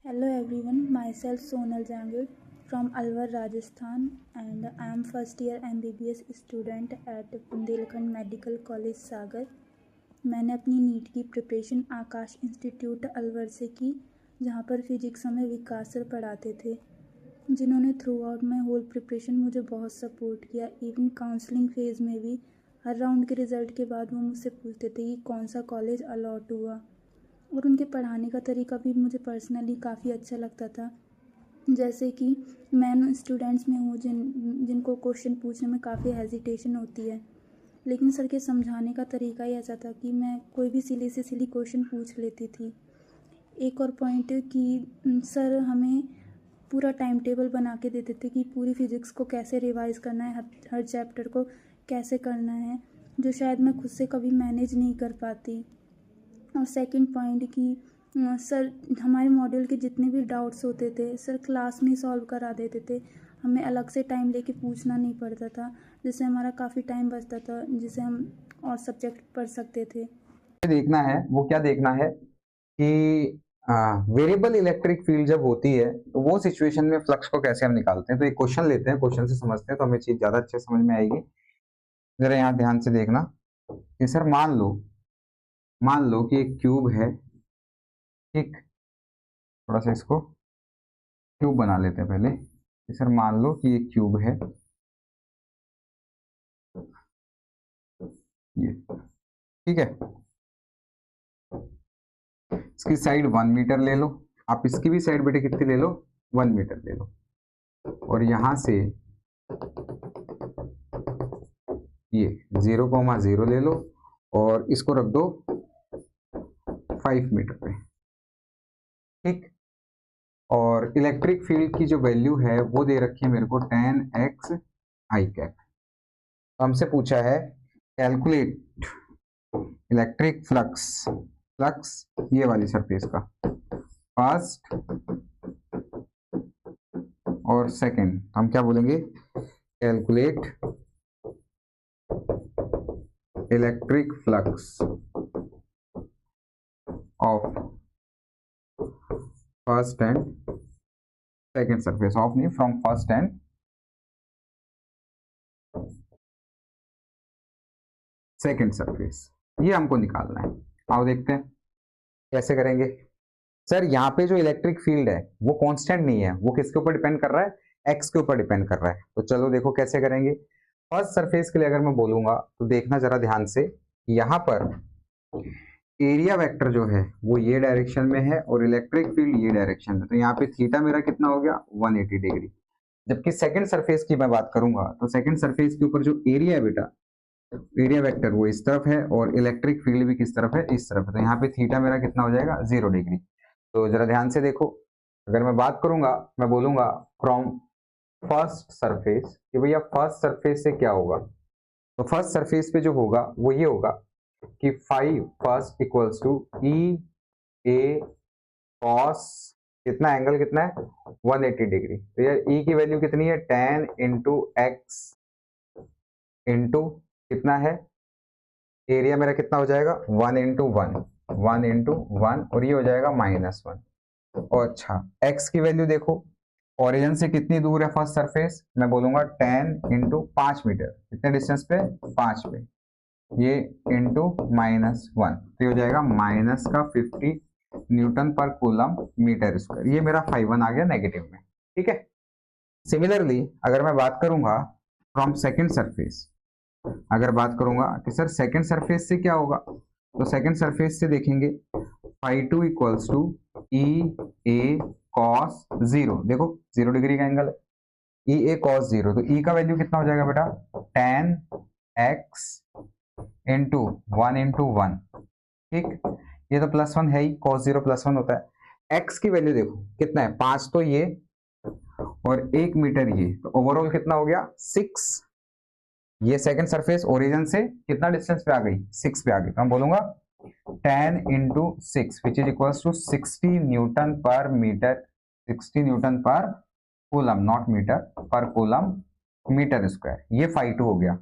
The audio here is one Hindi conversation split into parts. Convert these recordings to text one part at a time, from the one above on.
Hello everyone, myself Sonal Jangid from Alwar, Rajasthan, and I am first year MBBS student at Bundelkhand medical college Sagar. मैंने अपनी नीट की प्रिपरेशन आकाश इंस्टीट्यूट अलवर से की, जहाँ पर फिजिक्स हमें विकास सर पढ़ाते थे, जिन्होंने throughout my whole preparation मुझे बहुत सपोर्ट किया। इवन काउंसलिंग फेज़ में भी हर राउंड के रिज़ल्ट के बाद वो मुझसे पूछते थे कि कौन सा कॉलेज अलॉट हुआ, और उनके पढ़ाने का तरीका भी मुझे पर्सनली काफ़ी अच्छा लगता था। जैसे कि मैं उन स्टूडेंट्स में हूँ जिनको क्वेश्चन पूछने में काफ़ी हेजिटेशन होती है, लेकिन सर के समझाने का तरीका ही ऐसा था कि मैं कोई भी सिली से सिली क्वेश्चन पूछ लेती थी। एक और पॉइंट कि सर हमें पूरा टाइम टेबल बना के देते थे कि पूरी फिज़िक्स को कैसे रिवाइज़ करना है, हर चैप्टर को कैसे करना है, जो शायद मैं खुद से कभी मैनेज नहीं कर पाती। और सेकंड पॉइंट कि सर हमारे मॉड्यूल के जितने भी डाउट्स होते थे सर क्लास में सॉल्व करा देते थे, हमें अलग से टाइम लेके पूछना नहीं पड़ता था, जिससे हमारा काफ़ी टाइम बचता था, जिससे हम और सब्जेक्ट पढ़ सकते थे। देखना है वो क्या देखना है कि वेरिएबल इलेक्ट्रिक फील्ड जब होती है तो वो सिचुएशन में फ्लक्स को कैसे हम निकालते हैं। तो एक क्वेश्चन लेते हैं, क्वेश्चन से समझते हैं तो हमें चीज ज्यादा अच्छे समझ में आएगी। जरा यहाँ ध्यान से देखना कि सर मान लो कि एक क्यूब है, ठीक। थोड़ा सा इसको क्यूब बना लेते हैं पहले कि सर मान लो कि एक क्यूब है, ये ठीक है। इसकी साइड 1 मीटर ले लो, आप इसकी भी साइड बेटे कितनी ले लो, 1 मीटर ले लो, और यहां से ये 0,0 ले लो और इसको रख दो 5 मीटर पे, ठीक। और इलेक्ट्रिक फील्ड की जो वैल्यू है वो दे रखी है मेरे को 10x आई कैप। तो हमसे पूछा है कैलकुलेट इलेक्ट्रिक फ्लक्स ये वाली सरफेस का फर्स्ट और सेकंड। हम क्या बोलेंगे, calculate electric flux of first and second surface, of नहीं, from first and second surface, ये हमको निकालना है। आओ देखते हैं कैसे करेंगे। सर यहाँ पे जो इलेक्ट्रिक फील्ड है वो कांस्टेंट नहीं है, वो किसके ऊपर डिपेंड कर रहा है, एक्स के ऊपर डिपेंड कर रहा है। तो चलो देखो कैसे करेंगे। फर्स्ट सरफेस के लिए अगर मैं बोलूंगा तो देखना जरा ध्यान से, यहाँ पर एरिया वेक्टर जो है वो ये डायरेक्शन में है और इलेक्ट्रिक फील्ड ये डायरेक्शन में। तो यहाँ पे थीटा मेरा कितना हो गया, 180 डिग्री। जबकि सेकंड सरफेस की मैं बात करूंगा तो सेकंड सरफेस के ऊपर जो एरिया है बेटा, एरिया वेक्टर वो इस तरफ है और इलेक्ट्रिक फील्ड भी किस तरफ है, इस तरफ है। तो यहाँ पे थीटा मेरा कितना हो जाएगा, 0 डिग्री। तो जरा ध्यान से देखो, अगर मैं बात करूंगा, मैं बोलूंगा फ्रॉम फर्स्ट सरफेस, कि भैया फर्स्ट सरफेस से क्या होगा। तो फर्स्ट सरफेस पे जो होगा वो ये होगा कि 5 first equals to E A cos, कितना एंगल कितना है, 180 डिग्री। तो यार ई की वैल्यू कितनी है, 10 इंटू एक्स इंटू कितना है, एरिया मेरा कितना हो जाएगा, 1 इंटू 1 और ये हो जाएगा -1। और अच्छा x की वैल्यू देखो, ओरिजिन से कितनी दूर है फर्स्ट सरफेस, मैं बोलूंगा 10 इंटू 5 मीटर, कितने डिस्टेंस पे, 5 पे, ये इंटू -1, तो ये हो जाएगा माइनस का 50 Newton per coulomb metre square. ये मेरा 5 आ गया नेगेटिव में, ठीक है। सिमिलरली अगर मैं बात करूंगा फ्रॉम सेकेंड सरफेस, अगर बात करूंगा कि सर सेकंड सरफेस से क्या होगा, तो सेकंड सरफेस से देखेंगे φ2 equals to E A cos 0, देखो 0 डिग्री का एंगल है, ई ए कॉस 0, तो ई का वैल्यू कितना हो जाएगा बेटा, 10x इंटू 1, ठीक। ये तो +1 है ही, cos 0 +1 होता है। x की वैल्यू देखो कितना है, 5 तो ये और 1 मीटर ये, तो ओवरऑल कितना हो गया, 6। ये सेकंड सरफेस ओरिजिन से कितना डिस्टेंस पे आ गई, 6 पे आ गई। तो मैं बोलूंगा 10 into 6 which is equals to 60 newton per metre, 60 newton per coulomb, not metre, per coulomb metre square. ये φ2 हो गया।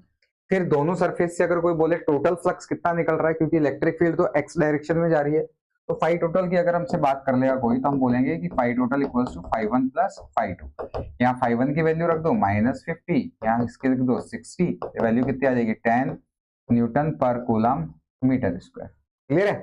फिर दोनों सरफेस से अगर कोई बोले टोटल फ्लक्स कितना निकल रहा है, क्योंकि इलेक्ट्रिक फील्ड तो एक्स डायरेक्शन में जा रही है, तो फाई टोटल की अगर हमसे बात कर लेगा कोई, तो हम बोलेंगे कि phi total equals to phi one plus phi two. यहाँ फाई वन की वैल्यू रख दो -50, यहाँ इसके लिख दो 60, वैल्यू कितनी आ जाएगी 10 Newton per coulomb metre square. Clear है?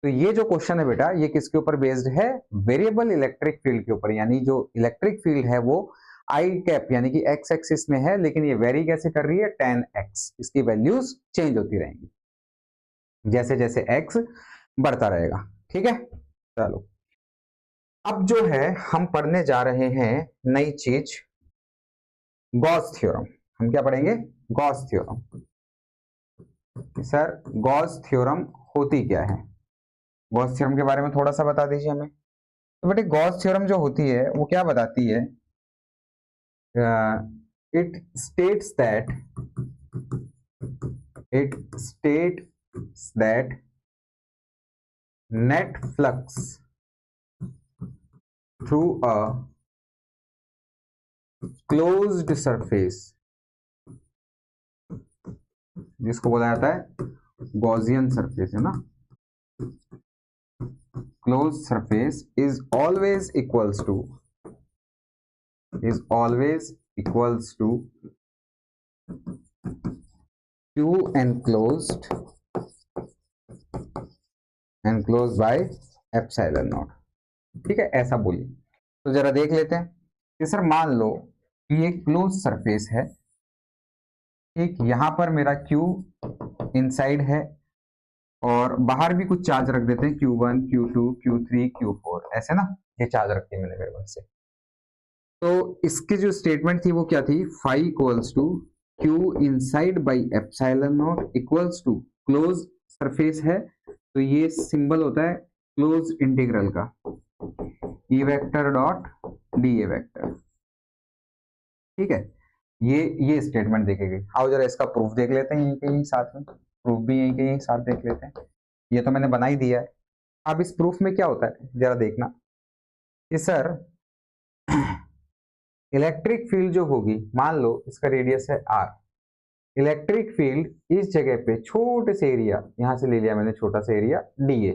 तो ये जो क्वेश्चन है बेटा, ये किसके ऊपर बेस्ड है? वेरिएबल इलेक्ट्रिक फील्ड के ऊपर, यानी जो इलेक्ट्रिक फील्ड है वो आई कैप यानी कि एक्स एक्सिस में है, लेकिन ये वेरी कैसे कर रही है? 10x। इसकी वैल्यूज चेंज होती रहेंगी जैसे जैसे x बढ़ता रहेगा। ठीक है, चलो अब जो है हम पढ़ने जा रहे हैं नई चीज, गॉस थ्योरम। हम क्या पढ़ेंगे? Gauss theorem. Sir Gauss theorem होती क्या है? गॉस थ्योरम के बारे में थोड़ा सा बता दीजिए हमें। तो बेटे गॉस थ्योरम जो होती है वो क्या बताती है? It states that net flux through a closed surface, जिसको बोला जाता है गॉसियन सरफेस, है ना, closed surface is always equals to q enclosed by epsilon not. ठीक है, ऐसा बोलिए। तो जरा देख लेते हैं कि सर मान लो कि ये क्लोज सरफेस है, ठीक, यहां पर मेरा Q इनसाइड है और बाहर भी कुछ चार्ज रख देते हैं, Q1 Q2 Q3 Q4, ऐसे ना, ये चार्ज रखी है मैंने मेरे मन से। तो इसकी जो स्टेटमेंट थी वो क्या थी? Phi equals to Q inside by epsilon not equals to close surface है, तो ये सिंबल होता है क्लोज इंटीग्रल का, E vector dot d A vector. ठीक है, ये स्टेटमेंट देखी गई। आओ जरा इसका प्रूफ देख लेते हैं, यहीं के यहीं साथ में, प्रूफ भी यहीं के यहीं साथ देख लेते हैं। ये तो मैंने बना ही दिया है। अब इस प्रूफ में क्या होता है जरा देखना कि सर इलेक्ट्रिक फील्ड जो होगी, मान लो इसका रेडियस है r, इलेक्ट्रिक फील्ड इस जगह पे छोटे से एरिया, यहां से ले लिया मैंने छोटा सा एरिया डीए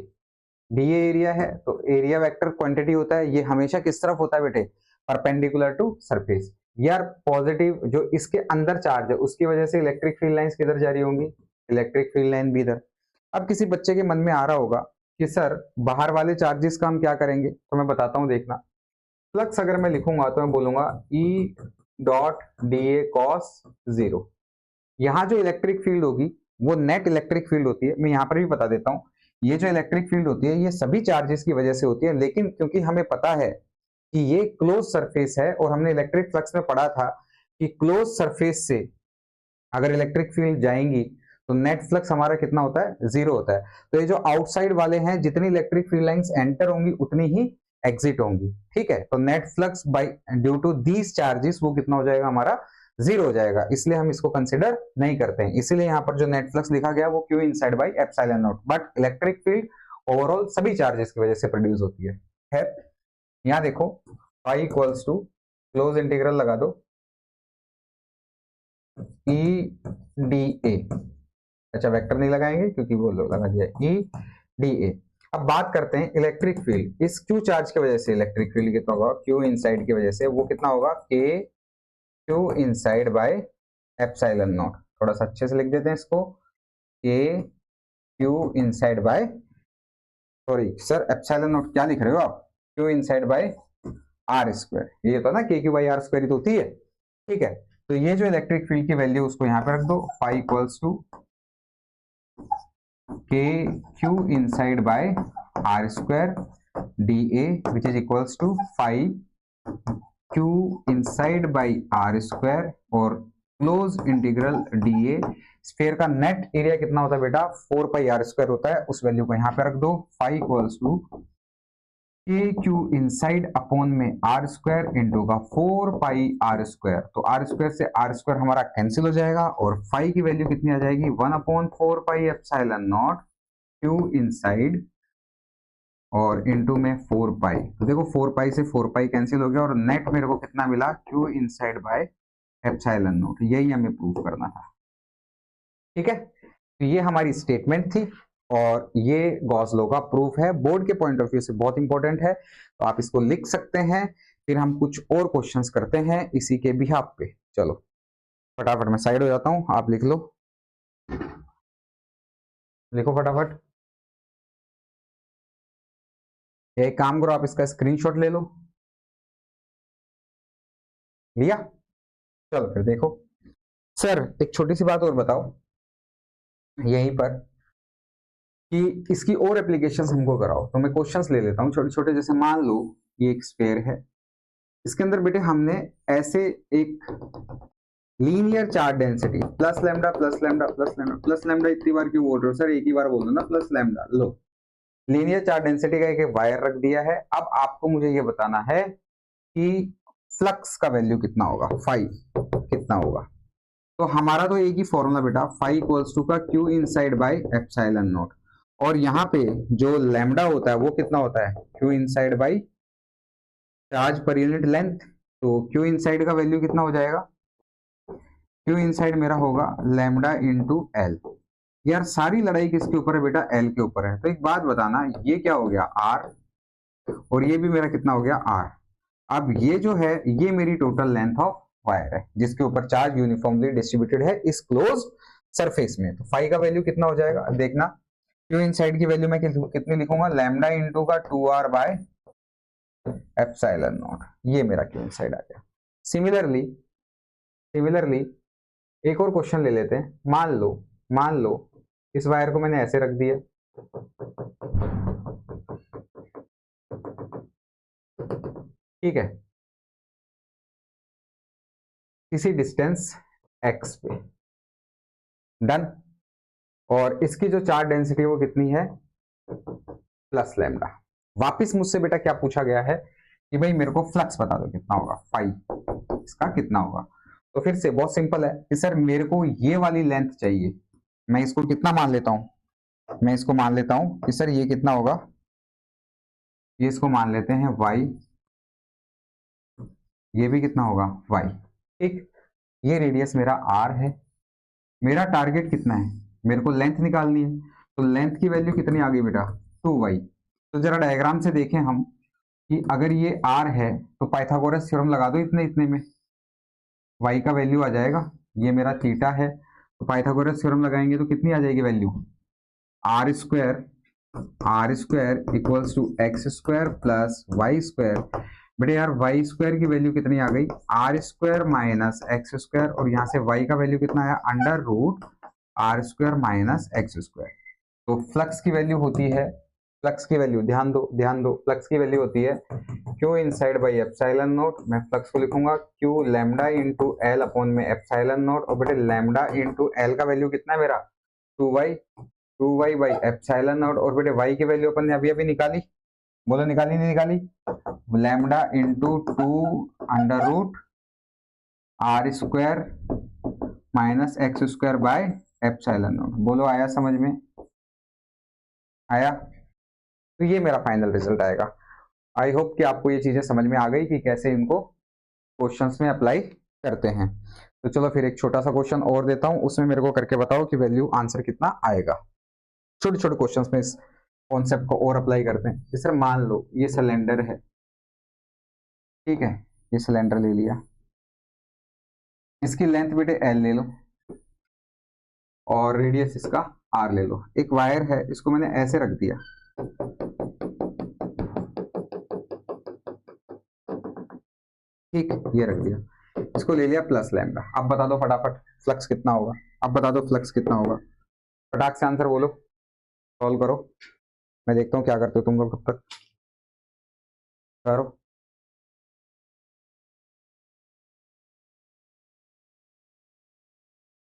एरिया है, तो एरिया वेक्टर क्वांटिटी होता है, ये हमेशा किस तरफ होता है बेटे? Perpendicular to surface. यार पॉजिटिव जो इसके अंदर चार्ज है उसकी वजह से इलेक्ट्रिक फील्ड लाइंस किधर जा रही होंगी? इलेक्ट्रिक फील्ड लाइन भी इधर। अब किसी बच्चे के मन में आ रहा होगा कि सर बाहर वाले चार्जेस का हम क्या करेंगे, तो मैं बताता हूं, देखना। फ्लक्स अगर मैं लिखूंगा तो मैं बोलूंगा E डॉट डी ए कॉस 0। यहाँ जो इलेक्ट्रिक फील्ड होगी वो नेट इलेक्ट्रिक फील्ड होती है। मैं यहाँ पर भी बता देता हूँ, ये जो इलेक्ट्रिक फील्ड होती है ये सभी चार्जेस की वजह से होती है, लेकिन क्योंकि हमें पता है कि ये क्लोज सरफेस है और हमने इलेक्ट्रिक फ्लक्स में पढ़ा था कि क्लोज सरफेस से अगर इलेक्ट्रिक फील्ड जाएंगी तो नेट फ्लक्स हमारा कितना होता है? 0 होता है। तो ये जो आउटसाइड वाले हैं, जितनी इलेक्ट्रिक फील्ड लाइंस एंटर होंगी उतनी ही एग्जिट होंगी। ठीक है, तो net flux by due to these charges वो कितना हो जाएगा? हमारा 0 हो जाएगा, इसलिए हम इसको कंसिडर नहीं करते हैं। इसलिए यहाँ पर जो नेट फ्लक्स लिखा गया वो Q inside by epsilon not, but electric field overall सभी चार्जेस की वजह से प्रोड्यूस होती है। यहाँ देखो phi equals to close integral लगा दो ई डी ए, अच्छा वेक्टर नहीं लगाएंगे क्योंकि वो लगा दिया ई डी ए। अब बात करते हैं इलेक्ट्रिक फील्ड, इस क्यू चार्ज की वजह से इलेक्ट्रिक फील्ड कितना होगा? क्यू इनसाइड की वजह से वो कितना होगा? K q inside by epsilon not. थोड़ा सा अच्छे से लिख देते हैं इसको, k q inside by, sorry sir epsilon not क्या लिख रहे हो आप? Q inside by r square, ये तो ना k q by r square ही तो होती है। ठीक है, तो ये जो इलेक्ट्रिक फील्ड की वैल्यू उसको यहाँ पे रख दो, phi equals to k q inside by r square d a which is equals to phi q inside by r square और close integral d a. Sphere का नेट एरिया कितना होता है बेटा? 4 पाई आर स्क्वायर होता है, उस वैल्यू को यहाँ पे रख दो, phi equals to k q inside upon में आर स्क्वायर इंटू का 4 पाई आर स्क्वायर, तो आर स्क्वायर से आर स्क्वायर हमारा कैंसिल हो जाएगा और फाई की वैल्यू कितनी आ जाएगी? 1/4 pi epsilon not q inside और इंटू में 4 पाई। तो देखो 4 पाई से 4 पाई कैंसिल हो गया और नेट मेरे को कितना मिला? Q inside by epsilon not. यही हमें प्रूव करना था। ठीक है, तो ये हमारी स्टेटमेंट थी और ये गॉस लॉ का प्रूफ है, बोर्ड के पॉइंट ऑफ व्यू से बहुत इंपॉर्टेंट है, तो आप इसको लिख सकते हैं। फिर हम कुछ और क्वेश्चंस करते हैं इसी के बिहाफ पे। चलो फटाफट मैं साइड हो जाता हूं, आप लिख लो, लिखो फटाफट। एक काम करो, आप इसका स्क्रीनशॉट ले लो, लिया? चलो फिर देखो। सर एक छोटी सी बात और बताओ यहीं पर कि इसकी और एप्लीकेशंस हमको कराओ, तो मैं क्वेश्चंस ले लेता हूँ छोटे छोटे। जैसे मान लो ये एक स्फीयर है, इसके अंदर बेटे हमने ऐसे एक linear charge density plus lambda plus lambda plus lambda plus lambda, इतनी बार क्यों बोल रहे हो सर, एक ही बार बोल दो ना, प्लस लैम्डा। लो लीनियर चार्ज डेंसिटी का एक वायर रख दिया है। अब आपको मुझे ये बताना है कि फ्लक्स का वैल्यू कितना होगा, फाई कितना होगा। तो हमारा तो एक ही फॉर्मूला बेटा, फाई इक्वल्स टू का Q inside by epsilon not, और यहाँ पे जो लैम्डा होता है वो कितना होता है, Q inside by charge per unit length. तो क्यू इनसाइड का वैल्यू कितना हो जाएगा, क्यू इनसाइड मेरा होगा लैम्डा इंटू एल। यार सारी लड़ाई किसके ऊपर है बेटा, एल के ऊपर है। तो एक बात बताना, ये क्या हो गया आर, और ये भी मेरा कितना हो गया आर। अब ये जो है ये मेरी टोटल लेंथ ऑफ वायर है जिसके ऊपर चार्ज यूनिफॉर्मली डिस्ट्रीब्यूटेड है इस क्लोज सरफेस में। तो फाई का वैल्यू कितना हो जाएगा, देखना क्यू इनसाइड की वैल्यू मैं कितनी लिखूंगा, लैम्डा इंटू का 2r बाय एप्सिलॉन नॉट, ये मेरा क्यू इनसाइड आ गया। सिमिलरली एक और क्वेश्चन ले लेते हैं। मान लो इस वायर को मैंने ऐसे रख दिया, ठीक है, किसी डिस्टेंस x पे, डन। और इसकी जो चार्ज डेंसिटी है वो कितनी है, प्लस लैम्डा। वापिस मुझसे बेटा क्या पूछा गया है कि भाई मेरे को फ्लक्स बता दो कितना होगा, फाई इसका कितना होगा। तो फिर से बहुत सिंपल है कि सर मेरे को ये वाली लेंथ चाहिए, मैं इसको कितना मान लेता हूं, मैं इसको मान लेता हूं कि सर ये कितना होगा, ये इसको मान लेते हैं y, ये भी कितना होगा y, ठीक। ये रेडियस मेरा r है, मेरा टारगेट कितना है, मेरे को लेंथ निकालनी है। तो लेंथ की वैल्यू कितनी आ गई बेटा, 2y। तो जरा डायग्राम से देखें हम कि अगर ये r है तो पाइथागोरस थ्योरम लगा दो इतने इतने में, y का वैल्यू आ जाएगा, ये मेरा थीटा है, तो पाइथागोरस थ्योरम लगाएंगे तो कितनी आ जाएगी value, r square equals to x square plus y square. बेटे यार वाई स्क्वायर की वैल्यू कितनी आ गई, r square minus x square, और यहाँ से वाई का वैल्यू कितना आया, under root r square minus x square. तो फ्लक्स की वैल्यू होती है, फ्लक्स की वैल्यू ध्यान दो, फ्लक्स की वैल्यू होती है Q inside by epsilon not. मैं फ्लक्स को लिखूंगा Q lambda into L upon में एप्सिलॉन नॉट, और बेटे लैम्डा इंटू एल का वैल्यू कितना है मेरा, 2y बाई एप्सिलॉन नॉट। और बेटे y की वैल्यू अपन ने अभी अभी निकाली, बोलो निकाली नहीं निकाली, lambda into 2 under root r square minus x square by epsilon not. बोलो आया समझ में, आया? तो ये मेरा फाइनल रिजल्ट आएगा। आई होप कि आपको ये चीजें समझ में आ गई कि कैसे इनको क्वेश्चंस में अप्लाई करते हैं। तो चलो फिर एक छोटा सा क्वेश्चन और देता हूं, उसमें मेरे को करके बताओ कि वैल्यू आंसर कितना आएगा। छोटे छोटे क्वेश्चंस में इस कॉन्सेप्ट को और अप्लाई करते हैं। कि सर मान लो ये सिलेंडर है, ठीक है, ये सिलेंडर ले लिया, इसकी लेंथ बेटे एल ले लो और रेडियस इसका आर ले लो। एक वायर है, इसको मैंने ऐसे रख दिया, ठीक, ये रख दिया, इसको ले लिया प्लस लैम्डा। अब बता दो फटाफट फ्लक्स कितना होगा, अब बता दो फ्लक्स कितना होगा, फटाक से आंसर बोलो, सॉल्व करो, मैं देखता हूँ क्या करते हो तुम लोग, कब तक करो।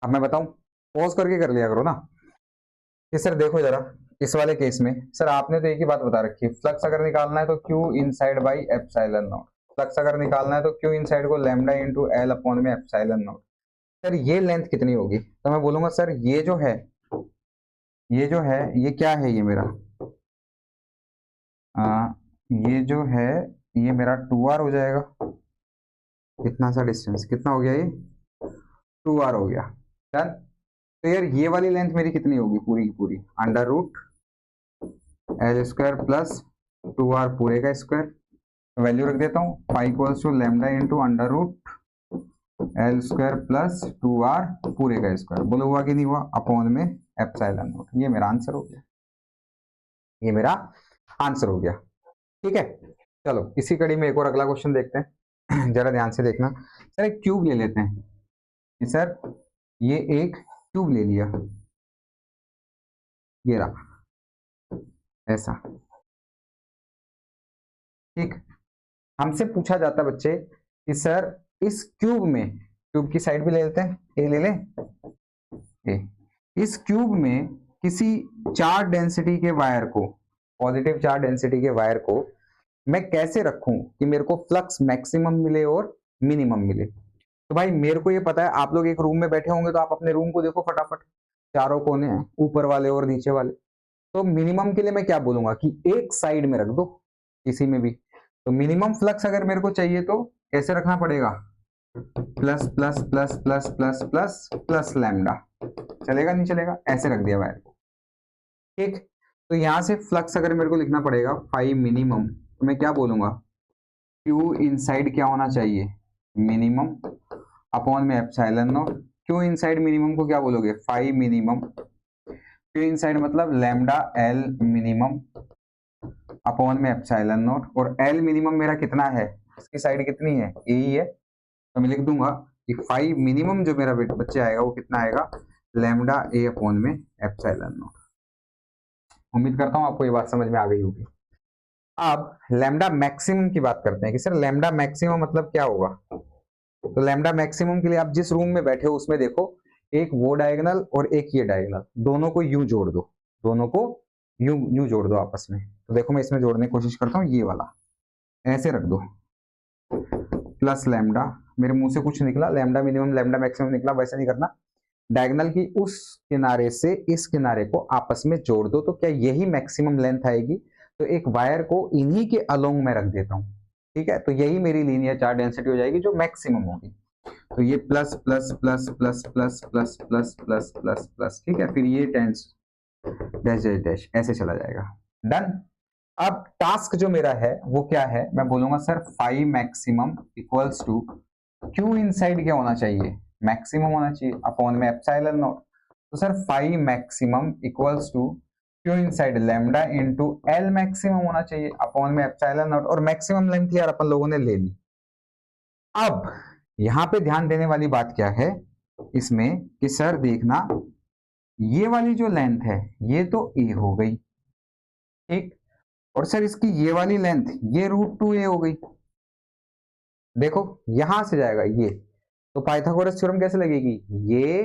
अब मैं बताऊं, पॉज करके कर लिया करो ना। कि सर देखो जरा इस वाले केस में सर आपने तो एक ही बात बता रखी है, फ्लक्स अगर निकालना है तो Q inside by epsilon naught, flux अगर निकालना है तो क्यू इनसाइड को लैम्डा इंटू एल अपॉन में एप्सिलॉन नॉट। सर ये लेंथ कितनी होगी, तो मैं बोलूंगा सर ये जो है ये क्या है, ये मेरा ये जो है ये मेरा 2r हो जाएगा। इतना सा डिस्टेंस कितना हो गया, ये 2r हो गया, डन। तो यार ये वाली लेंथ मेरी कितनी होगी पूरी की पूरी, under root l square plus 2r पूरे का स्क्वायर, वैल्यू रख देता हूँ, five equals to lambda into under root l square plus 2r पूरे का स्क्वायर। बोलो हुआ कि नहीं हुआ, अपॉन में एप्सिलॉन नॉट। ये मेरा आंसर हो गया, ये मेरा आंसर हो गया। ठीक है, चलो इसी कड़ी में एक और अगला क्वेश्चन देखते हैं। जरा ध्यान से देखना। सर एक क्यूब ले लेते हैं कि सर ये एक क्यूब ले लिया, ये रहा ऐसा। ठीक, हमसे पूछा जाता बच्चे कि सर इस क्यूब में, क्यूब की साइड भी ले लेते हैं, ए ले लें, ए, इस क्यूब में किसी चार्ज डेंसिटी के वायर को, पॉजिटिव चार्ज डेंसिटी के वायर को मैं कैसे रखूं कि मेरे को फ्लक्स मैक्सिमम मिले और मिनिमम मिले। तो भाई मेरे को ये पता है, आप लोग एक रूम में बैठे होंगे तो आप अपने रूम को देखो फटाफट, चारों कोने हैं, ऊपर वाले और नीचे वाले। तो मिनिमम के लिए मैं क्या बोलूंगा कि एक साइड में रख दो किसी में भी। तो मिनिमम फ्लक्स अगर मेरे को चाहिए तो कैसे रखना पड़ेगा, plus plus plus plus plus plus plus lambda. चलेगा नहीं चलेगा, ऐसे रख दिया वायर को। ठीक, तो यहां से फ्लक्स अगर मेरे को लिखना पड़ेगा फाइव मिनिमम, तो मैं क्या बोलूंगा, क्यू इनसाइड क्या होना चाहिए, मिनिमम, अपॉन में epsilon not. Q inside minimum को क्या बोलोगे, फाइव मिनिमम, क्यू इनसाइड मतलब लैम्डा एल मिनिमम अपॉन में एप्सिलॉन नॉट। और एल मिनिमम मेरा कितना है, इसकी साइड कितनी है, ए ही है, तो मैं लिख दूंगा कि फाइव मिनिमम जो मेरा बच्चे आएगा वो कितना आएगा, लैम्डा ए अपॉन में एप्सिलॉन नॉट। उम्मीद करता हूं आपको ये बात समझ में आ गई होगी। अब लैम्डा मैक्सिमम की बात करते हैं कि सर लैम्डा मैक्सिमम मतलब क्या होगा। तो लैम्डा मैक्सिमम के लिए आप जिस रूम में बैठे हो उसमें देखो, एक वो डायगोनल और एक ये डायगोनल, दोनों को यूं जोड़ दो, दोनों को यूं जोड़ दो आपस में। तो देखो मैं इसमें जोड़ने की कोशिश करता हूँ, ये वाला ऐसे रख दो, प्लस लैम्डा, मेरे मुंह से कुछ निकला, लैम्डा मिनिमम लैम्डा मैक्सिमम निकला, वैसे नहीं करना। डायगोनल की उस किनारे से इस किनारे को आपस में जोड़ दो, तो क्या यही मैक्सिमम लेंथ आएगी। तो एक वायर को इन्हीं के अलोंग में रख देता हूँ, ठीक है, तो यही मेरी लीनियर चार्ज डेंसिटी हो जाएगी जो मैक्सिमम होगी। तो ये plus plus plus plus plus plus plus plus plus plus, ठीक है, फिर ये टेंस डैश डैश डैश ऐसे चला जाएगा। डन। अब टास्क जो मेरा है वो क्या है, मैं बोलूंगा sir five maximum equals to q inside क्या होना चाहिए, मैक्सिमम होना चाहिए, अपॉन में एप्सिलॉन नॉट। तो sir five maximum equals to q inside lambda into l maximum होना चाहिए, अपॉन में एप्सिलॉन नॉट। और मैक्सिमम लेंथ यार अपन लोगों ने ले ली। अब यहां पे ध्यान देने वाली बात क्या है इसमें कि सर देखना, ये वाली जो लेंथ है ये तो ए हो गई, ठीक, और सर इसकी ये वाली लेंथ ये √2a हो गई। देखो यहां से जाएगा ये, तो पाइथागोरस थ्योरम कैसे लगेगी, ये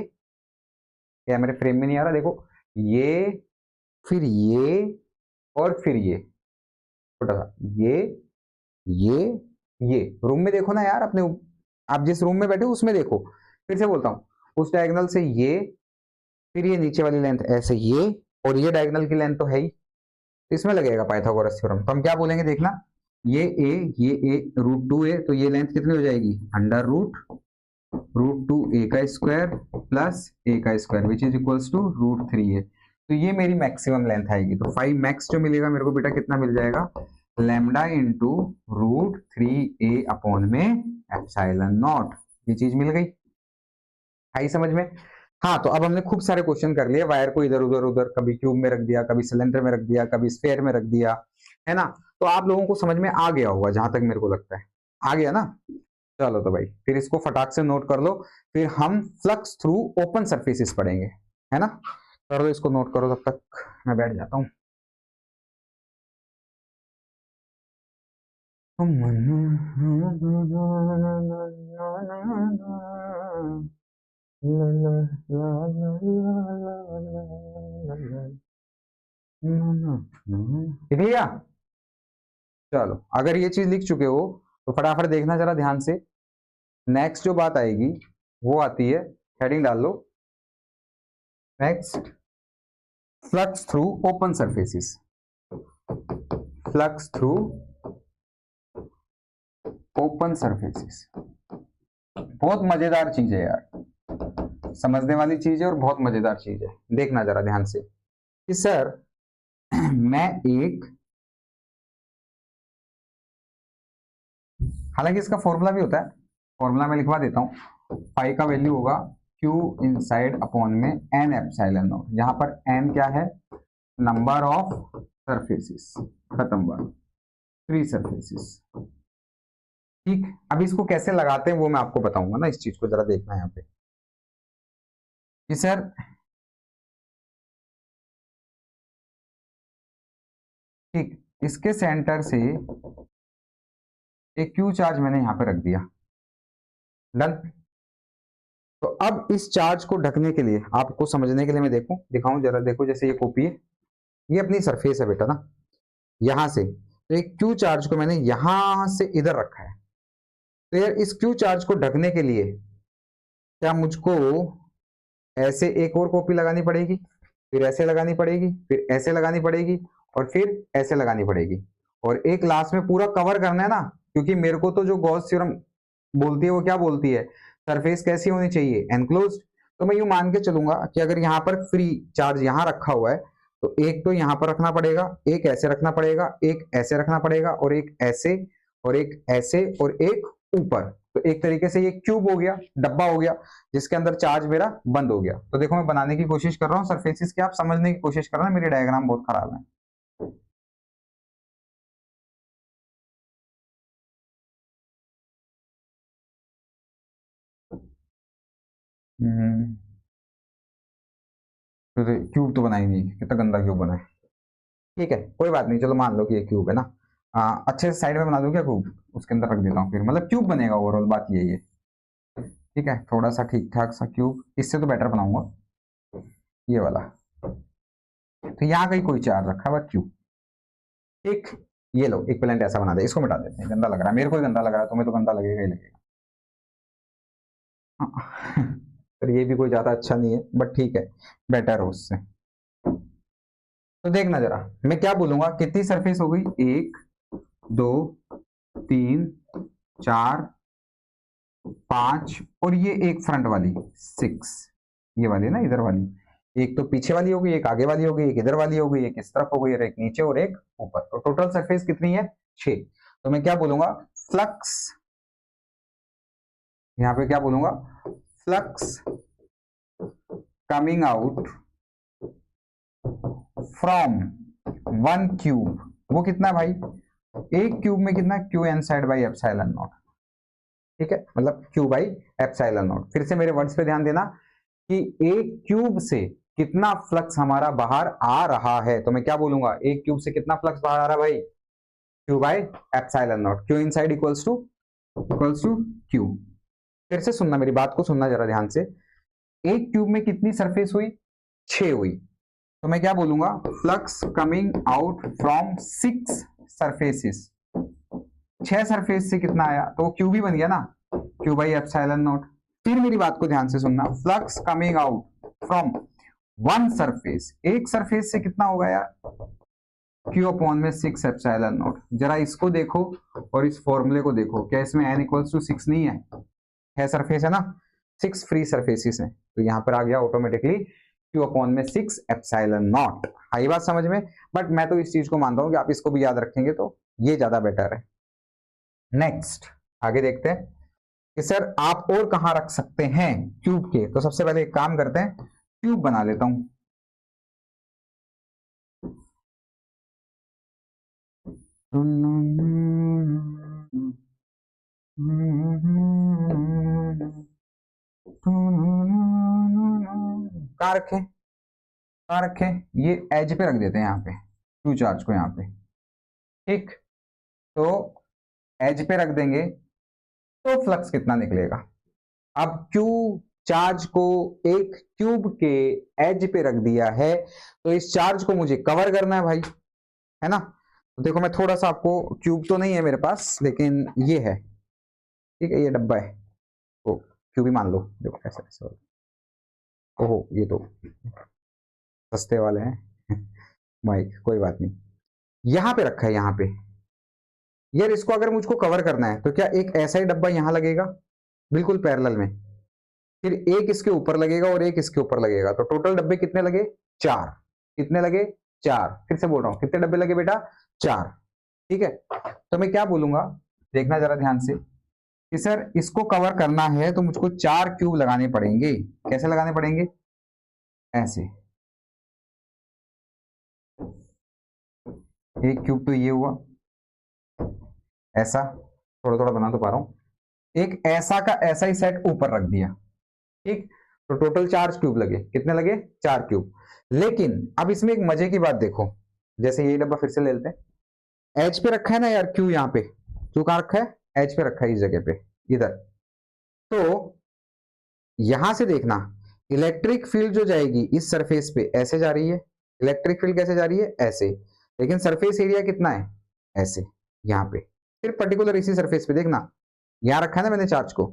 क्या मेरे फ्रेम में नहीं आ रहा, देखो ये, फिर ये, और फिर ये छोटा सा, ये रूम में देखो ना यार अपने, आप जिस रूम में बैठे हो उसमें देखो, फिर से बोलता हूं, उस डायगोनल से ये, फिर ये नीचे वाली लेंथ ऐसे ये, और ये डायगोनल की लेंथ तो है ही, इसमें लगेगा पाइथागोरस थ्योरम। तो हम क्या बोलेंगे देखना, ये ए √2a, तो ये लेंथ कितनी हो जाएगी, अंडर रूट √2a का स्क्वायर प्लस a का square which is equals to √3a। तो ये मेरी मैक्सिमम लेंथ आएगी। तो 5 मैक्स जो मिलेगा मेरे को बेटा कितना मिल जाएगा, लैम्डा इंटू √3a अपॉन में एप्सिलॉन नॉट। ये चीज मिल गई, आई समझ में। हाँ, तो अब हमने खूब सारे क्वेश्चन कर लिए, वायर को इधर उधर उधर, कभी क्यूब में रख दिया, कभी सिलेंडर में रख दिया, कभी स्फेयर में रख दिया, है ना। तो आप लोगों को समझ में आ गया होगा, जहां तक मेरे को लगता है आ गया ना। चलो तो भाई फिर इसको फटाक से नोट कर लो, फिर हम फ्लक्स थ्रू ओपन सरफेसेस पढ़ेंगे, है ना। कर लो इसको, नोट करो, तब तक मैं बैठ जाता हूँ। लिख लिया, चलो अगर ये चीज लिख चुके हो तो फटाफट देखना जरा ध्यान से। नेक्स्ट जो बात आएगी वो आती है, हेडिंग डाल लो, next flux through open surfaces. Flux through open surfaces बहुत मजेदार चीज है यार, समझने वाली चीज है और बहुत मजेदार चीज है। देखना जरा ध्यान से कि सर मैं एक, हालांकि इसका फॉर्मूला भी होता है, फॉर्मूला मैं लिखवा देता हूं। पाई का वैल्यू होगा Q इनसाइड अपॉन में n एप्सिलॉन नॉट। यहाँ पर n क्या है, नंबर ऑफ सरफेसेस, खत्म बात, 3 सरफेसेस। ठीक, अब इसको कैसे लगाते हैं वो मैं आपको बताऊंगा ना, इस चीज को जरा देखना है यहाँ पे कि सर ठीक, इसके सेंटर से एक Q चार्ज मैंने यहाँ पे रख दिया, डन। तो अब इस चार्ज को ढकने के लिए, आपको समझने के लिए मैं दिखाऊं जरा, देखो जैसे ये कॉपी है, ये अपनी सरफेस है बेटा ना, यहां से तो एक Q चार्ज को मैंने यहां से इधर रखा है। तो यार इस Q चार्ज को ढकने के लिए क्या मुझको ऐसे एक और कॉपी लगानी पड़ेगी, फिर ऐसे लगानी पड़ेगी, फिर ऐसे लगानी पड़ेगी, और फिर ऐसे लगानी पड़ेगी, और एक लास्ट में पूरा कवर करना है ना, क्योंकि मेरे को तो जो गॉस थ्योरम बोलती है वो क्या बोलती है, सरफेस कैसी होनी चाहिए, एनक्लोज्ड। तो मैं यूं मान के चलूंगा कि अगर यहाँ पर फ्री चार्ज यहाँ रखा हुआ है तो एक तो यहाँ पर रखना पड़ेगा, एक ऐसे रखना पड़ेगा, एक ऐसे रखना पड़ेगा, और एक ऐसे, और एक ऐसे, और एक ऊपर। तो एक तरीके से ये क्यूब हो गया, डब्बा हो गया, जिसके अंदर चार्ज मेरा बंद हो गया। तो देखो मैं बनाने की कोशिश कर रहा हूँ सरफेसिस की, आप समझने की कोशिश कर रहे हैं, मेरी डायग्राम बहुत खराब है। क्यूब तो बना ही नहीं, कितना गंदा क्यूब बना है। ठीक है कोई बात नहीं, चलो मान लो कि ये क्यूब है ना, अच्छे से साइड में बना दूं क्या क्यूब, उसके अंदर रख देता हूँ, फिर मतलब क्यूब बनेगा, ओवरऑल बात यही है। ठीक है, थोड़ा सा ठीक ठाक सा क्यूब, इससे तो बेटर बनाऊंगा ये वाला। तो यहाँ कहीं कोई चार्ज रखा हुआ क्यूब, ठीक, ये लो एक प्लेनेट ऐसा बना दे, इसको मिटा देते हैं, गंदा लग रहा है, मेरे को ही गंदा लग रहा है, तुम्हें तो गंदा लगेगा ही लगेगा। पर ये भी कोई ज्यादा अच्छा नहीं है, बट ठीक है, बेटर हो उससे। तो देखना जरा, मैं क्या बोलूंगा, कितनी सरफेस हो गई, 1 2 3 4 5, और ये एक फ्रंट वाली 6, ये वाली ना इधर वाली, एक तो पीछे वाली हो गई, एक आगे वाली हो गई, एक इधर वाली हो गई, एक इस तरफ हो गई, और एक नीचे और एक ऊपर। तो टोटल सरफेस कितनी है, 6। तो मैं क्या बोलूंगा, फ्लक्स, यहां पे क्या बोलूंगा, flux coming out from 1 cube, वो कितना भाई, एक क्यूब में कितना, q inside by epsilon not. ठीक है, मतलब क्यू बाई एप्सिलॉन नॉट। फिर से मेरे वर्ड्स पे ध्यान देना कि एक क्यूब से कितना फ्लक्स हमारा बाहर आ रहा है। तो मैं क्या बोलूंगा, एक क्यूब से कितना फ्लक्स बाहर आ रहा है भाई, q by epsilon not, q inside equals to q. फिर से सुनना, मेरी बात को सुनना जरा ध्यान से, एक क्यूब में कितनी सरफेस हुई, 6 हुई। तो मैं क्या बोलूंगा, flux coming out from 6 surfaces, 6 surface से कितना आया, तो क्यू भी बन गया ना, क्यू बाई एप्सिलॉन नॉट। फिर मेरी बात को ध्यान से सुनना, flux coming out from 1 surface, एक सरफेस से कितना होगा यार, क्यू अपॉन में 6 एप्सिलॉन नॉट। जरा इसको देखो और इस फॉर्मूले को देखो, क्या इसमें n इक्वल्स टू 6 नहीं है सरफेस है ना, 6 फ्री सरफेसेस हैं, तो यहां पर आ गया ऑटोमेटिकली क्यू अपॉन में 6 एप्सिलॉन नॉट। आई बात समझ में, बट मैं तो इस चीज को मानता हूं कि आप इसको भी याद रखेंगे तो ये ज्यादा बेटर है। नेक्स्ट आगे देखते हैं कि सर आप और कहां रख सकते हैं क्यूब के। तो सबसे पहले एक काम करते हैं, क्यूब बना लेता हूं। कहां रखें, कहां रखें, ये एज पे रख देते हैं यहाँ पे, क्यू चार्ज को यहाँ पे। ठीक, तो एज पे रख देंगे तो फ्लक्स कितना निकलेगा। अब क्यू चार्ज को एक क्यूब के एज पे रख दिया है, तो इस चार्ज को मुझे कवर करना है भाई, है ना। तो देखो मैं थोड़ा सा आपको, क्यूब तो नहीं है मेरे पास लेकिन ये है, ठीक है, ये डब्बा है, तो क्यूब ही मान लो, देखो ऐसा ऐसा, ओहो ये तो सस्ते वाले हैं भाई, कोई बात नहीं, यहां पे रखा है यहाँ पे। यार इसको अगर मुझको कवर करना है तो क्या एक ऐसा ही डब्बा यहां लगेगा, बिल्कुल पैरेलल में, फिर एक इसके ऊपर लगेगा और एक इसके ऊपर लगेगा, तो टोटल डब्बे कितने लगे? 4। कितने लगे? 4। फिर से बोल रहा हूं, कितने डब्बे लगे बेटा? 4। ठीक है, तो मैं क्या बोलूंगा, देखना जरा ध्यान से कि सर इसको कवर करना है तो मुझको 4 क्यूब लगाने पड़ेंगे। कैसे लगाने पड़ेंगे? ऐसे। एक क्यूब तो ये हुआ, ऐसा थोड़ा थोड़ा बना तो पा रहा हूं। एक ऐसा का ऐसा ही सेट ऊपर रख दिया, ठीक। तो टोटल 4 क्यूब लगे। कितने लगे? 4 क्यूब। लेकिन अब इसमें एक मजे की बात देखो, जैसे ये डब्बा फिर से ले लेते हैं, एच पे रखा है ना यार क्यू, यहाँ पे क्यू कहां रखा है? एच पे रखा है, इस जगह पे, इधर। तो यहां से देखना, इलेक्ट्रिक फील्ड जो जाएगी इस सरफेस पे ऐसे जा रही है। इलेक्ट्रिक फील्ड कैसे जा रही है? ऐसे। लेकिन सरफेस एरिया कितना है? ऐसे, यहाँ पे। फिर पर्टिकुलर इसी सरफेस पे देखना, यहां रखा है ना मैंने चार्ज को,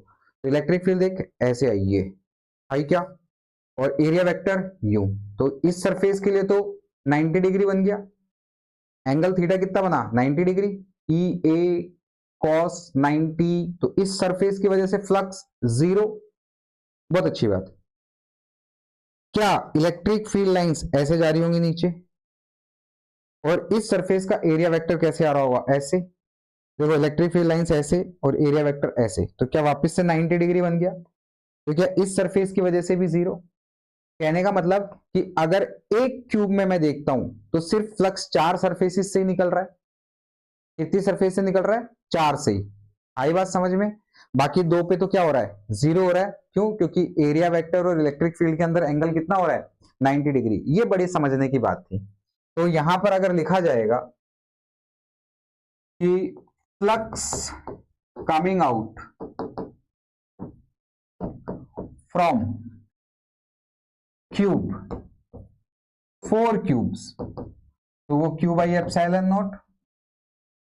तो इलेक्ट्रिक फील्ड देख ऐसे आई, ये आई क्या, और एरिया वेक्टर यू। तो इस सरफेस के लिए तो 90 डिग्री बन गया, एंगल थीटा कितना बना? 90 डिग्री, ई ए कॉस 90। तो इस सरफेस की वजह से फ्लक्स 0। बहुत अच्छी बात। क्या इलेक्ट्रिक फील्ड लाइंस ऐसे जा रही होंगी नीचे, और इस सरफेस का एरिया वेक्टर कैसे आ रहा होगा? ऐसे। देखो इलेक्ट्रिक फील्ड लाइंस ऐसे और एरिया वेक्टर ऐसे, तो क्या वापस से 90 डिग्री बन गया? तो क्या इस सरफेस की वजह से भी 0? कहने का मतलब कि अगर एक क्यूब में मैं देखता हूं तो सिर्फ फ्लक्स 4 सरफेसेस से ही निकल रहा है। कितनी सरफेस से निकल रहा है? 4 से ही। आई बात समझ में? बाकी 2 पे तो क्या हो रहा है? 0 हो रहा है। क्यों? क्योंकि एरिया वेक्टर और इलेक्ट्रिक फील्ड के अंदर एंगल कितना हो रहा है? 90 डिग्री। ये बड़ी समझने की बात थी। तो यहां पर अगर लिखा जाएगा कि flux coming out from cube 4 cubes, तो वो Q by epsilon not,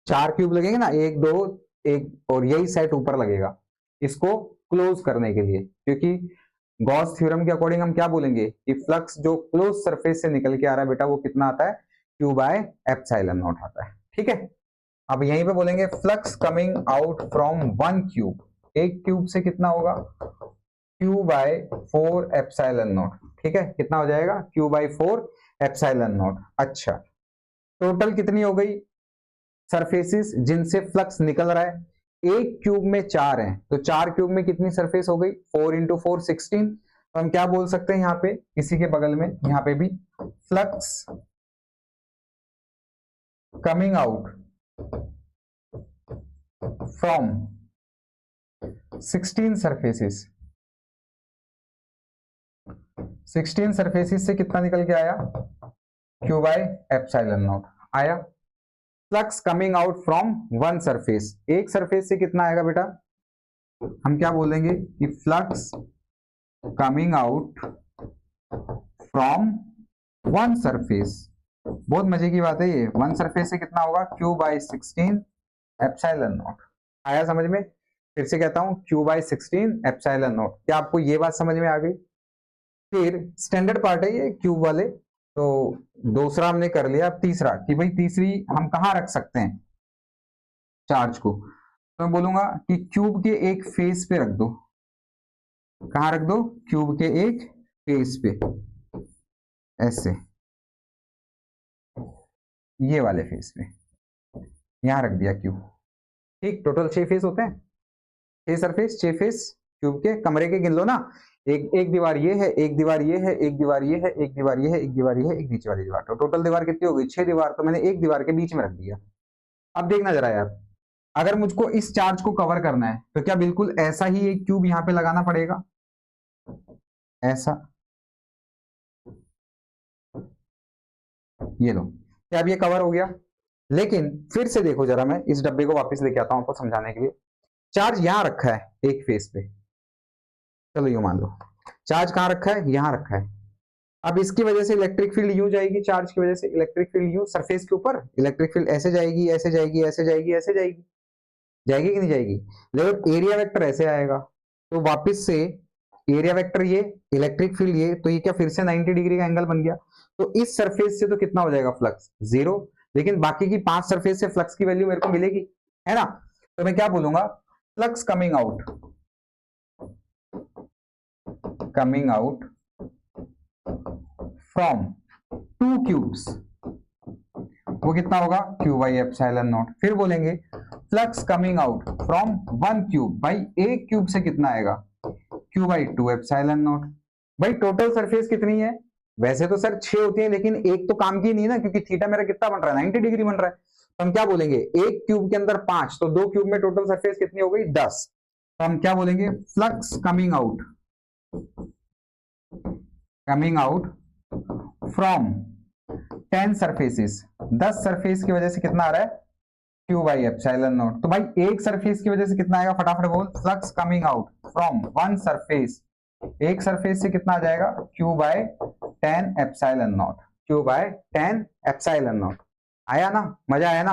4 cube लगेंगे ना, 1 2 1, और यही सेट ऊपर लगेगा इसको क्लोज करने के लिए। क्योंकि गॉस थ्योरम के अकॉर्डिंग हम क्या बोलेंगे कि फ्लक्स जो क्लोज सरफेस से निकल के आ रहा है बेटा, वो कितना आता है? क्यू बाय एप्सिलॉन नॉट आता है। ठीक है, अब यहीं पे बोलेंगे flux coming out from 1 cube, एक क्यूब से कितना होगा? Q by 4 epsilon not. ठीक है, कितना हो जाएगा? Q by 4 epsilon not. अच्छा, टोटल कितनी हो गई सरफेसेस जिनसे फ्लक्स निकल रहा है? एक क्यूब में 4 है, तो 4 क्यूब में कितनी सरफेस हो गई? 4 इंटू 4 16। तो हम क्या बोल सकते हैं यहाँ पे, इसी के बगल में यहाँ पे भी, flux coming out from 16 surfaces. 16 surfaces से कितना निकल के आया? क्यू बाय एप्सिलॉन नॉट आया। Flux coming out from 1 surface, एक सरफेस से कितना आएगा बेटा? हम क्या बोलेंगे कि flux coming out from 1 surface. बहुत मजे की बात है ये, 1 सरफेस से कितना होगा? Q by 16 epsilon nought. आया समझ में? फिर से कहता हूं, क्यू बाई 16 एप्सिलॉन नॉट। क्या आपको ये बात समझ में आ गई? फिर स्टैंडर्ड पार्ट है ये क्यूब वाले, तो दूसरा हमने कर लिया। अब तीसरा, कि भाई तीसरी हम कहां रख सकते हैं चार्ज को? तो मैं बोलूंगा कि क्यूब के एक फेस पे रख दो। कहां रख दो? क्यूब के एक फेस पे, ऐसे, ये वाले फेस पे यहां रख दिया क्यूब। ठीक, टोटल 6 फेस होते हैं, 6 सरफेस, 6 फेस क्यूब के। कमरे के गिन लो ना, एक दीवार ये है, एक दीवार ये है, एक दीवार ये है, एक दीवार ये है, एक दीवार ये है, एक नीचे वाली दीवार। तो टोटल दीवार कितनी हो गई? 6 दीवार। तो मैंने एक दीवार के बीच में रख दिया। अब देखना जरा यार, अगर मुझको इस चार्ज को कवर करना है तो क्या बिल्कुल ऐसा ही एक क्यूब यहां पे लगाना पड़ेगा? ऐसा, ये लो, क्या अब ये कवर हो गया? लेकिन फिर से देखो जरा, मैं इस डब्बे को वापस लेके आता हूं आपको समझाने के लिए। चार्ज यहां रखा है एक फेस पे, चलो यूं मान लो, चार्ज कहां रखा है? यहां रखा है। अब इसकी वजह से इलेक्ट्रिक फील्ड यूं जाएगी, चार्ज की वजह से इलेक्ट्रिक फील्ड यूं सरफेस के ऊपर, इलेक्ट्रिक फील्ड ऐसे जाएगी, ऐसे जाएगी, ऐसे जाएगी, ऐसे जाएगी, जाएगी कि नहीं जाएगी? लेकिन एरिया वेक्टर ऐसे आएगा, तो वापस से एरिया वेक्टर ये, इलेक्ट्रिक फील्ड ये, तो ये क्या फिर से 90 डिग्री का एंगल बन गया। तो इस सरफेस से तो कितना हो जाएगा? फ्लक्स 0। लेकिन बाकी की 5 सरफेस से फ्लक्स की वैल्यू मेरे को मिलेगी, है ना? तो मैं क्या बोलूंगा? Flux coming out coming out from to cubes, वो कितना होगा क्यू बाई एप्सिलॉन नॉट। फिर बोलेंगे flux coming out from one cube, भाई एक क्यूब से कितना आएगा Q by two epsilon not. भाई टोटल सरफेस कितनी है, वैसे तो सर 6 होती है, लेकिन एक तो काम की नहीं है ना, क्योंकि थीटा मेरा कितना बन रहा है 90 डिग्री बन रहा है। तो हम क्या बोलेंगे, एक क्यूब के अंदर 5, तो 2 क्यूब में टोटल सरफेस कितनी हो गई 10। तो हम क्या बोलेंगे, flux coming out from 10 surfaces, 10 surface की वजह से कितना आ रहा है क्यू बाई एप्सिलॉन नॉट। तो भाई एक सरफेस की वजह से कितना आएगा, फटाफट बोल, flux coming out from one surface, एक सरफेस से कितना आ जाएगा Q by 10 epsilon not, Q by 10 epsilon nought. आया ना, मजा आया ना।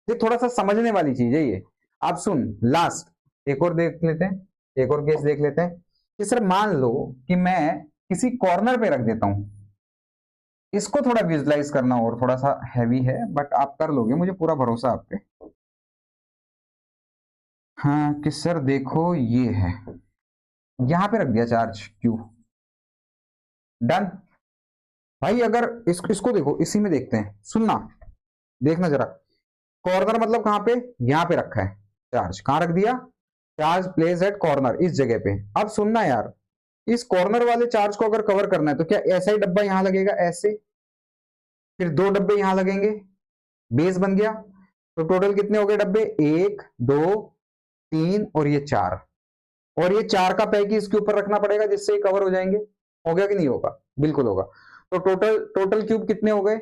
ये थोड़ा सा समझने वाली चीज है ये। आप सुन, लास्ट एक और देख लेते हैं, एक और केस देख लेते हैं कि सर मान लो कि मैं किसी कॉर्नर पे रख देता हूं, इसको थोड़ा विजुलाइज करना और थोड़ा सा हैवी है, बट आप कर लोगे, मुझे पूरा भरोसा आप पे। हाँ कि सर देखो ये है, यहां पे रख दिया चार्ज क्यू, डन। भाई अगर इसको देखो, इसी में देखते हैं, सुनना देखना जरा, कॉर्नर मतलब कहां पे, यहां पे रखा है चार्ज, कहां रख दिया, चार्ज प्लेस एट कॉर्नर, इस जगह पे। अब सुनना यार, इस कॉर्नर वाले चार्ज को अगर कवर करना है तो क्या ऐसा ही डब्बा यहां लगेगा ऐसे, फिर 2 डब्बे यहां लगेंगे, बेस बन गया। तो टोटल कितने हो गए डब्बे, 1 2 3 और ये 4, और ये 4 का पैक ही इसके ऊपर रखना पड़ेगा जिससे ये कवर हो जाएंगे। हो गया कि नहीं होगा, बिल्कुल होगा। तो टोटल क्यूब कितने हो गए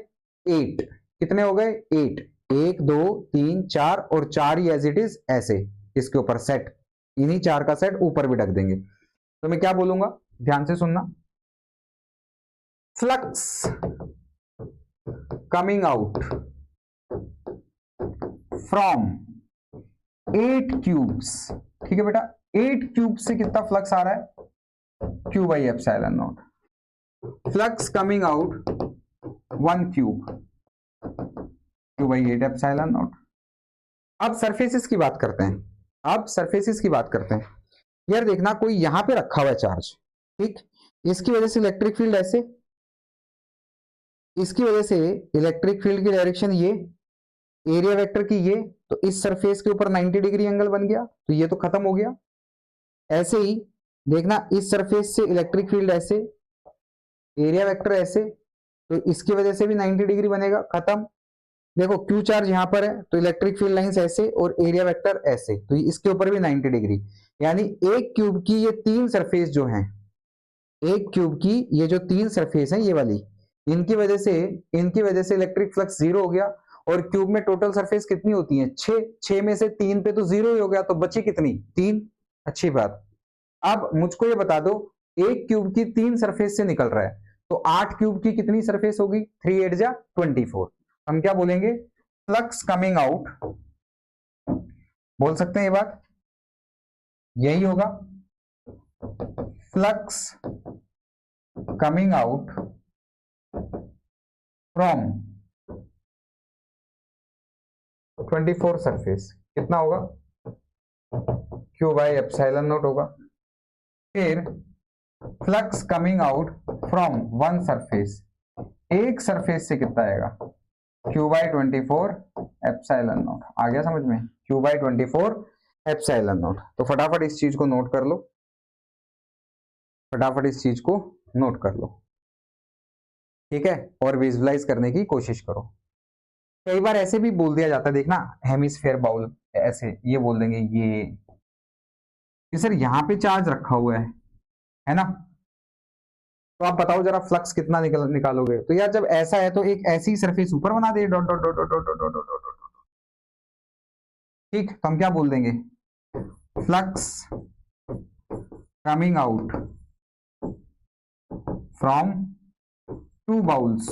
8, कितने हो गए 8, 1 2 3 4, और 4 ही एज इट इज ऐसे इसके ऊपर सेट, इन्हीं 4 का सेट ऊपर भी ढक देंगे। तो मैं क्या बोलूंगा, ध्यान से सुनना, flux coming out from 8 cubes, ठीक है बेटा, 8 क्यूब से कितना फ्लक्स आ रहा है Q by epsilon naught, flux coming out 1 cube, Q by 8 epsilon not. अब सरफेसेस की बात करते हैं, अब सरफेसेस की बात करते हैं। यार देखना, कोई यहां पे रखा हुआ है चार्ज, ठीक, इसकी वजह से इलेक्ट्रिक फील्ड ऐसे, इसकी वजह से इलेक्ट्रिक फील्ड की डायरेक्शन ये, एरिया वेक्टर की ये, तो इस सरफेस के ऊपर 90 डिग्री एंगल बन गया, तो ये तो खत्म हो गया। ऐसे ही देखना, इस सरफेस से इलेक्ट्रिक फील्ड ऐसे, एरिया वेक्टर ऐसे, तो इसकी वजह से भी 90 डिग्री बनेगा, खत्म। देखो क्यू चार्ज यहां पर है, तो इलेक्ट्रिक फील्ड लाइंस ऐसे और एरिया वेक्टर ऐसे, तो इसके ऊपर भी 90 डिग्री। यानी एक क्यूब की ये 3 सरफेस जो हैं, एक क्यूब की ये जो 3 सरफेस हैं ये वाली, इनकी वजह से इलेक्ट्रिक फ्लक्स 0 हो गया। और क्यूब में टोटल सरफेस कितनी होती है 6, 6 में से 3 पे तो 0 ही हो गया, तो बची कितनी 3, अच्छी बात। अब मुझको ये बता दो, एक क्यूब की 3 सरफेस से निकल रहा है, तो 8 क्यूब की कितनी सरफेस होगी, 3 8 जा 24। हम क्या बोलेंगे, फ्लक्स कमिंग आउट, बोल सकते हैं ये बात, यही होगा, flux coming out from 24 surface, कितना होगा क्यू बाई एप्सिलॉन नॉट होगा। फिर flux coming out from one surface, एक सरफेस से कितना आएगा क्यू बाई 24 एप्सिलॉन नॉट। आ गया समझ में, क्यू बाई 24 एप्सिलॉन नॉट। तो फटाफट इस चीज को नोट कर लो, फटाफट इस चीज को नोट कर लो, ठीक है, और विजुलाइज करने की कोशिश करो। कई बार ऐसे भी बोल दिया जाता है, देखना, हेमिस्फेयर बाउल, ऐसे ये बोल देंगे ये सर यहाँ पे चार्ज रखा हुआ है ना, तो आप बताओ जरा फ्लक्स कितना निकालोगे। तो यार जब ऐसा है तो एक ऐसी सरफेस ऊपर बना दे, dot dot dot dot dot dot dot dot, ठीक। तो हम क्या बोल देंगे, flux coming out from 2 bowls,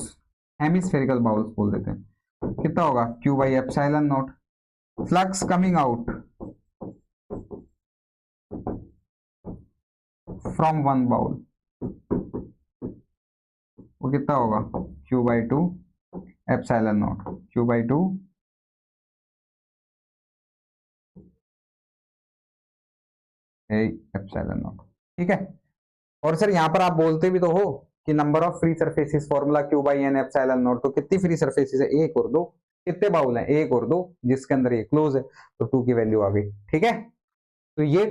hemispherical bowls बोल देते हैं, कितना होगा q by epsilon naught. Flux coming out from 1 bowl, वो कितना होगा q by 2 epsilon not, q by 2 epsilon not, ठीक है। और सर यहाँ पर आप बोलते भी तो हो कि number of free surfaces formula Q by N epsilon not, तो कितनी फ्री सरफेसेस है, एक और दो। कितने बाउल हैं, एक और दो, जिसके अंदर ये क्लोज है, तो 2 की वैल्यू आ गई। ठीक है, तो ये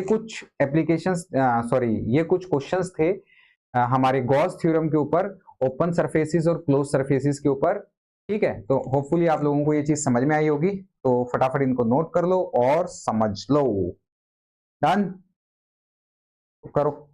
कुछ एप्लीकेशंस, सॉरी ये कुछ क्वेश्चंस थे हमारे गॉस थ्योरम के ऊपर, ओपन सरफेसेस और क्लोज सरफेसेस के ऊपर। ठीक है, तो होपफुली आप लोगों को ये चीज समझ में आई होगी, तो फटाफट इनको नोट कर लो और समझ लो। डन, करो।